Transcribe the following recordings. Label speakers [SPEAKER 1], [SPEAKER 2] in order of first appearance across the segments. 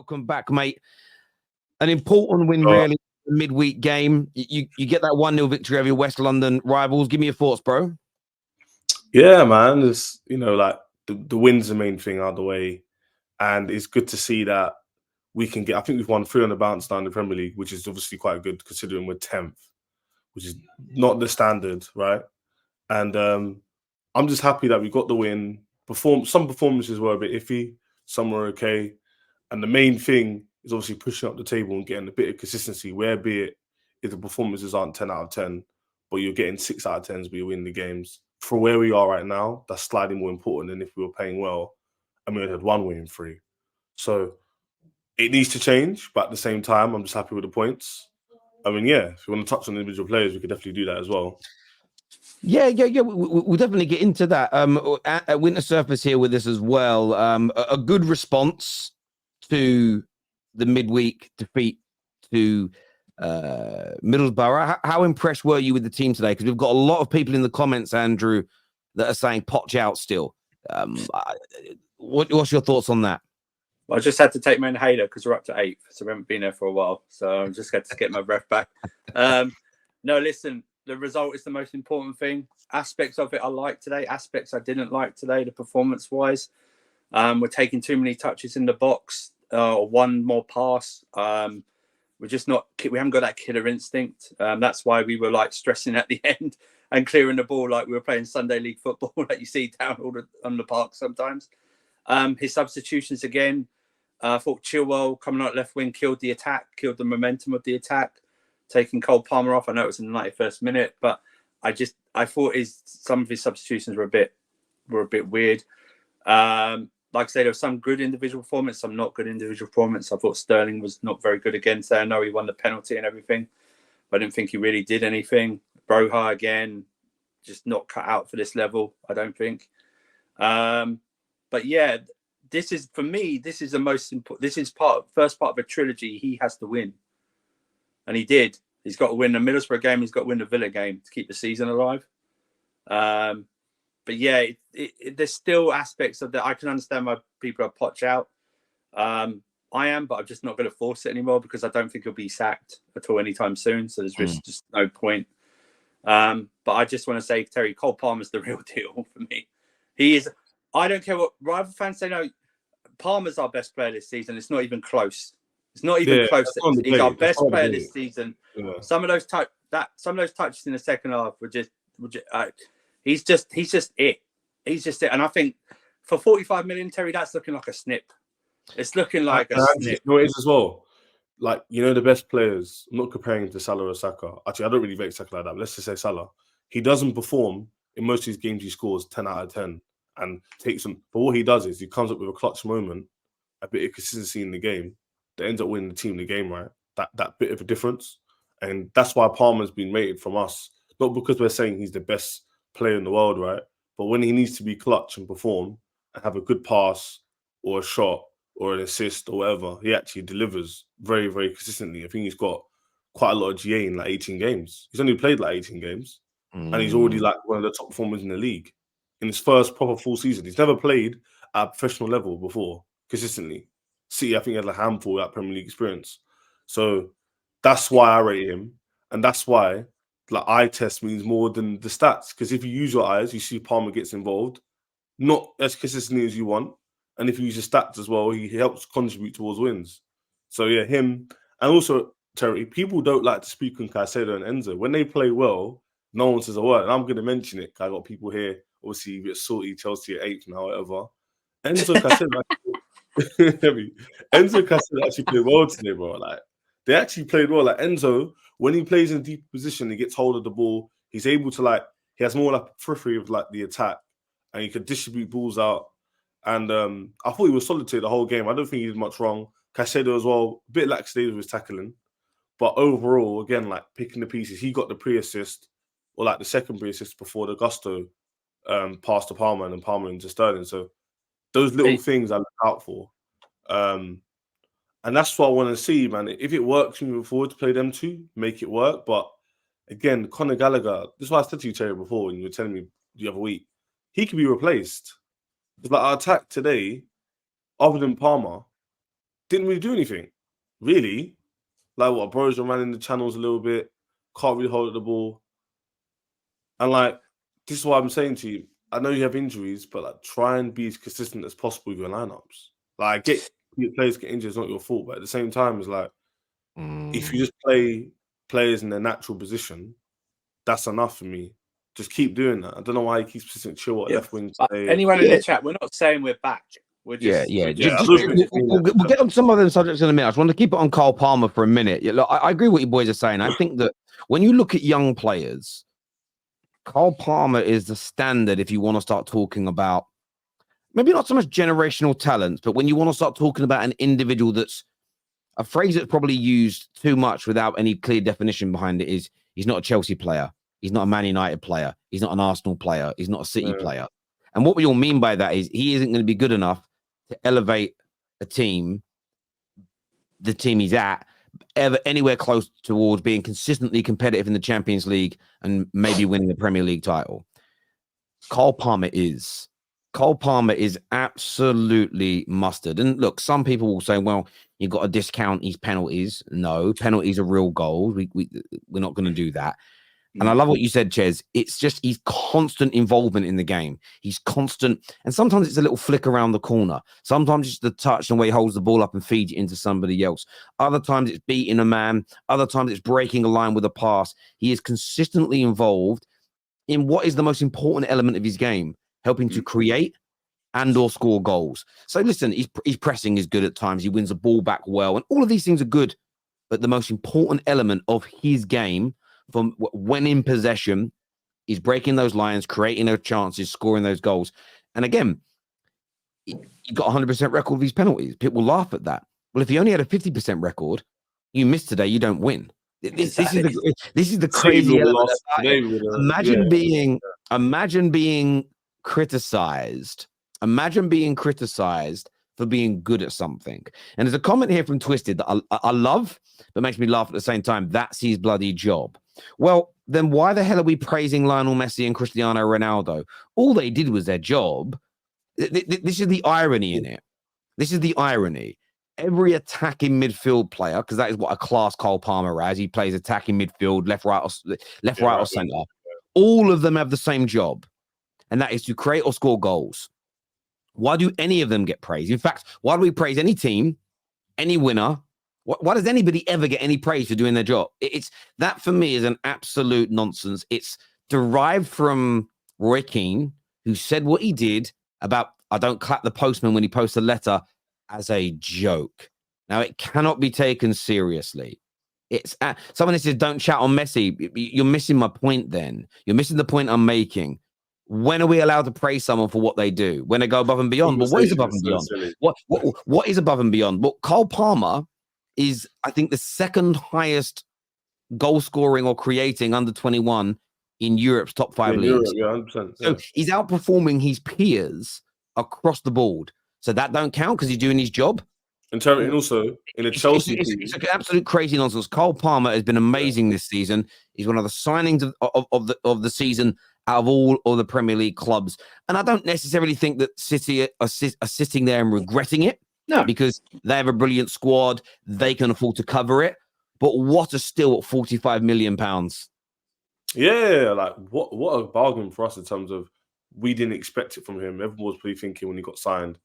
[SPEAKER 1] Welcome back, mate. An important win, really, midweek game. You get that 1-0 victory over your West London rivals. Give me your thoughts, bro.
[SPEAKER 2] Yeah, man. It's, like the win's the main thing out of the way. And it's good to see that we can get, I think we've won 3 on the bounce now in the Premier League, which is obviously quite good considering we're 10th, which is not the standard, right? And I'm just happy that we got the win. Some performances were a bit iffy, some were okay. And the main thing is obviously pushing up the table and getting a bit of consistency, where be it if the performances aren't 10 out of 10, but you're getting 6 out of 10s, but you win the games. For where we are right now, that's slightly more important than if we were playing well and we only had 1 win in 3. So it needs to change, but at the same time, I'm just happy with the points. I mean, yeah, if you want to touch on individual players, we could definitely do that as well.
[SPEAKER 1] Yeah. We'll definitely get into that. At Winter Surface here with us as well. A good response to the midweek defeat to Middlesbrough. How impressed were you with the team today? Because we've got a lot of people in the comments, Andrew, that are saying Poch out still. What's your thoughts on that?
[SPEAKER 3] Well, I just had to take my inhaler because we're up to 8th, so we haven't been there for a while. So I'm just got to get my breath back. No, listen, the result is the most important thing. Aspects of it I liked today, aspects I didn't like today, the performance-wise. We're taking too many touches in the box, or one more pass. We haven't got that killer instinct. That's why we were like stressing at the end and clearing the ball like we were playing Sunday League football that you see down on the park sometimes. His substitutions again. I thought Chilwell coming out left wing killed the attack, killed the momentum of the attack, taking Cole Palmer off. I know it was in the 91st minute, but I thought some of his substitutions were a bit weird. Like I say, there was some good individual performance, some not good individual performance. I thought Sterling was not very good against there. I know he won the penalty and everything, but I didn't think he really did anything. Broha again, just not cut out for this level, I don't think. But yeah, this is the most important. This is first part of a trilogy. He has to win, and he did. He's got to win the Middlesbrough game. He's got to win the Villa game to keep the season alive. But yeah, there's still aspects of that. I can understand why people are Poch out. I am, but I'm just not going to force it anymore because I don't think he'll be sacked at all anytime soon. So there's just no point. But I just want to say, Terry, Cole Palmer's the real deal for me. He is. I don't care what rival fans say. No, Palmer's our best player this season. It's not even close. It's not even close. He's our best player this season. Yeah. Some of those touches in the second half were just he's just it. He's just it. And I think for 45 million, Terry, that's looking like a snip. It's looking like a snip.
[SPEAKER 2] You know what it is as well? Like, the best players, I'm not comparing him to Salah or Saka. Actually, I don't really rate Saka like that, but let's just say Salah. He doesn't perform in most of his games. He scores 10 out of 10 and takes them. But what he does is he comes up with a clutch moment, a bit of consistency in the game that ends up winning the team the game, right? That bit of a difference. And that's why Palmer's been rated from us. Not because we're saying he's the best player in the world, right? But when he needs to be clutch and perform and have a good pass or a shot or an assist or whatever, he actually delivers very, very consistently. I think he's got quite a lot of GA in like 18 games. He's only played like 18 games. And he's already like one of the top performers in the league. In his first proper full season. He's never played at a professional level before, consistently. City, I think, had a handful of that Premier League experience. So that's why I rate him. And that's why eye test means more than the stats. Because if you use your eyes, you see Palmer gets involved, not as consistently as you want. And if you use your stats as well, he helps contribute towards wins. So yeah, him. And also, Terry, people don't like to speak on Caicedo and Enzo. When they play well, no one says a word. And I'm going to mention it because I got people here, obviously a bit salty, Chelsea at 8th now, whatever. Enzo Caicedo actually played well today, bro. Like, they actually played well. Like, Enzo, when he plays in a deep position, he gets hold of the ball. He's able to, he has more periphery of, the attack. And he could distribute balls out. And I thought he was solid today the whole game. I don't think he did much wrong. Caicedo as well, a bit lax today with his tackling. But overall, again, picking the pieces, he got the pre-assist, or the second pre-assist before the Gusto pass to Palmer and then Palmer into Sterling. So those little things I look out for. And that's what I want to see, man. If it works moving forward to play them two, make it work. But again, Conor Gallagher, this is what I said to you, Terry, before, when you were telling me the other week, he could be replaced. It's our attack today, other than Palmer, didn't really do anything, really. Like what, Broja ran in the channels a little bit, can't really hold the ball. And like, this is what I'm saying to you. I know you have injuries, but like, try and be as consistent as possible with your lineups. Like, players get injured, it's not your fault. But at the same time, it's like, if you just play players in their natural position, that's enough for me. Just keep doing that. I don't know why he keeps persistent chill at left wing today.
[SPEAKER 3] Anyone in the chat, we're not saying we're back. We're just,
[SPEAKER 1] we'll
[SPEAKER 2] get
[SPEAKER 1] on some other subjects in a minute. I just want to keep it on Kyle Palmer for a minute. Yeah, look, I agree with what you boys are saying. I think that when you look at young players, Kyle Palmer is the standard if you want to start talking about maybe not so much generational talents, but when you want to start talking about an individual that's a phrase that's probably used too much without any clear definition behind it is he's not a Chelsea player. He's not a Man United player. He's not an Arsenal player. He's not a City player. And what we all mean by that is he isn't going to be good enough to elevate a team, the team he's at, ever anywhere close towards being consistently competitive in the Champions League and maybe winning the Premier League title. Kyle Palmer is. Kyle Palmer is absolutely mustard. And look, some people will say, well, you've got to discount his penalties. No, penalties are real goals. We're not going to do that. And I love what you said, Ches. It's just he's constant involvement in the game. He's constant. And sometimes it's a little flick around the corner. Sometimes it's the touch and the way he holds the ball up and feeds it into somebody else. Other times it's beating a man. Other times it's breaking a line with a pass. He is consistently involved in what is the most important element of his game, helping to create and or score goals. So listen, his pressing is good at times. He wins the ball back well. And all of these things are good. But the most important element of his game from when in possession, he's breaking those lines, creating those chances, scoring those goals. And again, he got 100% record of his penalties. People laugh at that. Well, if he only had a 50% record, you miss today, you don't win. This is the crazy element. Imagine being criticized. Imagine being criticized for being good at something. And there's a comment here from Twisted that I love, but makes me laugh at the same time. That's his bloody job. Well, then why the hell are we praising Lionel Messi and Cristiano Ronaldo? All they did was their job. This is the irony in it. This is the irony. Every attacking midfield player, because that is what a class Cole Palmer has. He plays attacking midfield, left, right, or center. All of them have the same job, and that is to create or score goals. Why do any of them get praise? In fact, why do we praise any team, any winner? Why does anybody ever get any praise for doing their job? It's that for me is an absolute nonsense. It's derived from Roy Keane, who said what he did about I don't clap the postman when he posts a letter as a joke. Now it cannot be taken seriously. It's someone that says don't shout on Messi. You're missing my point. Then you're missing the point I'm making. When are we allowed to praise someone for what they do? When they go above and beyond? But what is above and beyond? What is above and beyond? Well, Cole Palmer is, I think, the second highest goal scoring or creating under 21 in Europe's top 5 leagues.
[SPEAKER 2] Europe, 100%,
[SPEAKER 1] So he's outperforming his peers across the board. So that don't count because he's doing his job.
[SPEAKER 2] And also in a Chelsea
[SPEAKER 1] it's an absolute crazy nonsense. Cole Palmer has been amazing this season. He's one of the signings of the season out of all of the Premier League clubs. And I don't necessarily think that City are sitting there and regretting it. No, because they have a brilliant squad. They can afford to cover it. But what a steal at £45 million.
[SPEAKER 2] Yeah, like what a bargain for us in terms of we didn't expect it from him. Everyone was probably thinking when he got signed,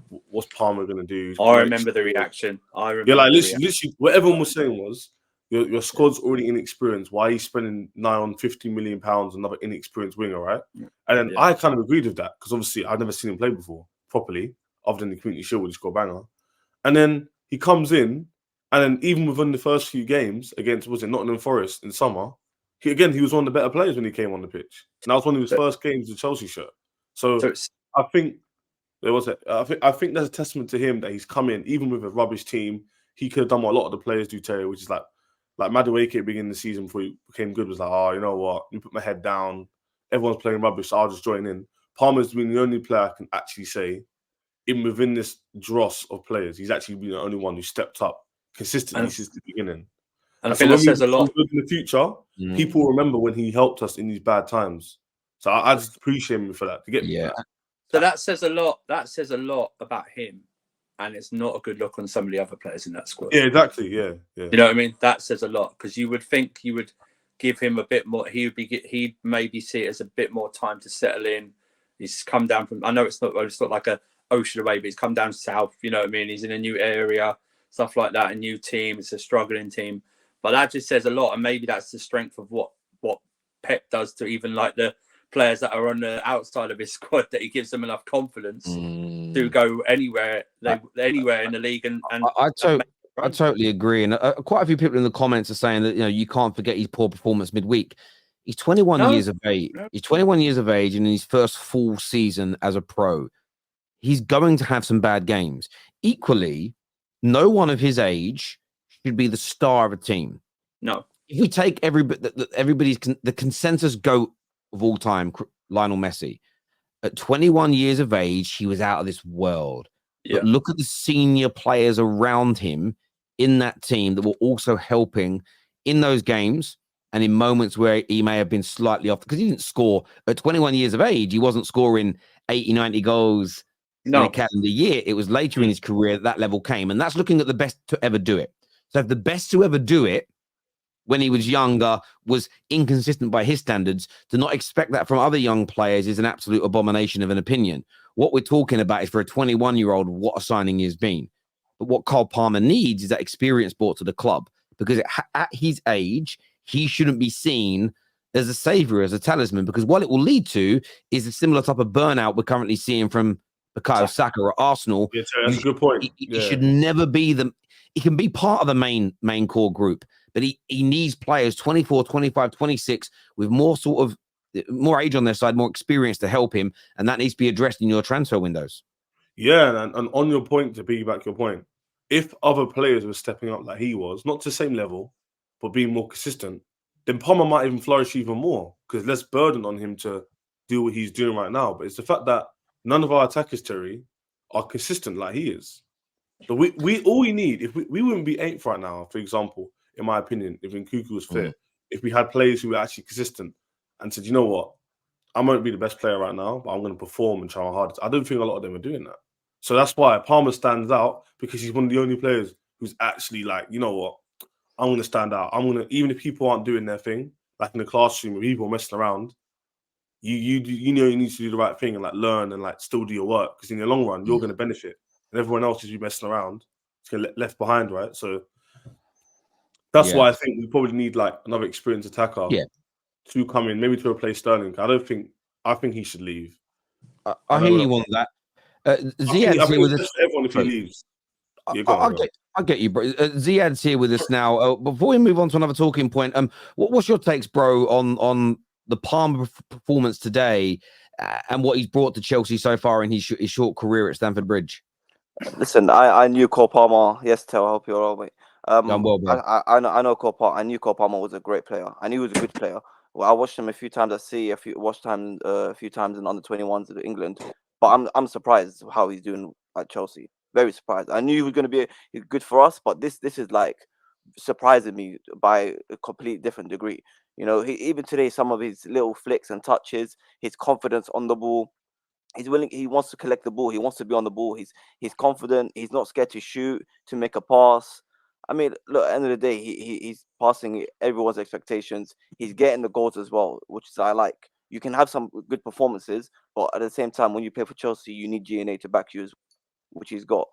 [SPEAKER 2] what's Palmer going to do?
[SPEAKER 3] I remember the reaction.
[SPEAKER 2] Literally, what everyone was saying was, your squad's already inexperienced. Why are you spending now on £50 million another inexperienced winger, right? And then I kind of agreed with that because obviously I'd never seen him play before properly, other than the Community Shield where he scored a banger. And then he comes in, and then even within the first few games against, was it Nottingham Forest in summer, he was one of the better players when he came on the pitch. And that was one of his first games with Chelsea shirt. So I think there was I think there's a testament to him that he's come in, even with a rubbish team, he could have done what a lot of the players do, Terry, which is like Madueke at the beginning of the season before he became good was like, oh, you know what? You put my head down. Everyone's playing rubbish, so I'll just join in. Palmer's been the only player I can actually say, even within this dross of players, he's actually been the only one who stepped up consistently since the beginning.
[SPEAKER 3] And I think that says a lot.
[SPEAKER 2] In the future, people remember when he helped us in these bad times. So I just appreciate him for that. To get me that.
[SPEAKER 3] So that says a lot. That says a lot about him. and it's not a good look on some of the other players in that squad.
[SPEAKER 2] Yeah, exactly. Yeah.
[SPEAKER 3] You know what I mean? That says a lot, because you would think you would give him a bit more. He'd maybe see it as a bit more time to settle in. He's come down from. I know it's not like a ocean away, but he's come down south. You know what I mean? He's in a new area, stuff like that. A new team. It's a struggling team, but that just says a lot. And maybe that's the strength of what Pep does to even like the players that are on the outside of his squad, that he gives them enough confidence to go anywhere in the league. And
[SPEAKER 1] I totally agree. And quite a few people in the comments are saying that, you can't forget his poor performance midweek. He's 21 years of age. He's 21 years of age, and in his first full season as a pro, he's going to have some bad games. Equally, no one of his age should be the star of a team.
[SPEAKER 3] No.
[SPEAKER 1] If we take the consensus GOAT of all time, Lionel Messi, at 21 years of age, he was out of this world.
[SPEAKER 3] Yeah.
[SPEAKER 1] But look at the senior players around him in that team that were also helping in those games and in moments where he may have been slightly off, because he didn't score at 21 years of age. He wasn't scoring 80, 90 goals in a calendar year. It was later in his career that level came. And that's looking at the best to ever do it. So if the best to ever do it when he was younger was inconsistent by his standards, to not expect that from other young players is an absolute abomination of an opinion. What we're talking about is, for a 21-year-old, what a signing he has been. But what Cole Palmer needs is that experience brought to the club, because at his age, he shouldn't be seen as a savior, as a talisman, because what it will lead to is a similar type of burnout we're currently seeing from Bukayo Saka at Arsenal.
[SPEAKER 2] Yeah, that's a good point.
[SPEAKER 1] He should never be he can be part of the main core group, but he needs players 24, 25, 26 with more age on their side, more experience to help him, and that needs to be addressed in your transfer windows.
[SPEAKER 2] Yeah, and on your point, to piggyback your point, if other players were stepping up like he was, not to the same level, but being more consistent, then Palmer might even flourish even more, because less burden on him to do what he's doing right now. But it's the fact that none of our attackers, Terry, are consistent like he is. So we all we need, if we wouldn't be 8th right now, for example, in my opinion, if Nkunku was fit, if we had players who were actually consistent and said, you know what, I might be the best player right now, but I'm going to perform and try my hardest. I don't think a lot of them are doing that. So that's why Palmer stands out, because he's one of the only players who's actually like, you know what, I'm going to stand out. Even if people aren't doing their thing, like in the classroom where people are messing around, you know you need to do the right thing and like learn and like still do your work, because in the long run, you're going to benefit. And everyone else is messing around. It's going to get left behind, right? So that's why I think we probably need like another experienced attacker to come in, maybe to replace Sterling. I think he should leave.
[SPEAKER 1] I hear you on that. Ziad's here with us.
[SPEAKER 2] Everyone, if he leaves.
[SPEAKER 1] I get you, bro. Ziad's here with us now. Before we move on to another talking point, what's your takes, bro, on the Palmer performance today and what he's brought to Chelsea so far in his short career at Stamford Bridge?
[SPEAKER 4] Listen, I knew Cole Palmer. Yes, Tel, I hope you're all right.
[SPEAKER 1] I'm well, bro.
[SPEAKER 4] I know Cole Palmer. I knew Cole Palmer was a great player. I knew he was a good player. Well, I watched him a few times at sea, a few times in under 21s in England. But I'm surprised how he's doing at Chelsea. Very surprised. I knew he was going to be good for us, but this is like surprising me by a complete different degree. You know, even today, some of his little flicks and touches, his confidence on the ball. He's willing. He wants to collect the ball. He wants to be on the ball. He's confident. He's not scared to shoot, to make a pass. I mean, look, at the end of the day, he's passing everyone's expectations. He's getting the goals as well, which is I like. You can have some good performances, but at the same time, when you play for Chelsea, you need GNA to back you, which he's got.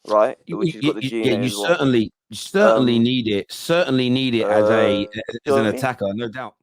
[SPEAKER 4] Right? Which he's got the GNA
[SPEAKER 1] you certainly need it. Certainly need it as an attacker, no doubt.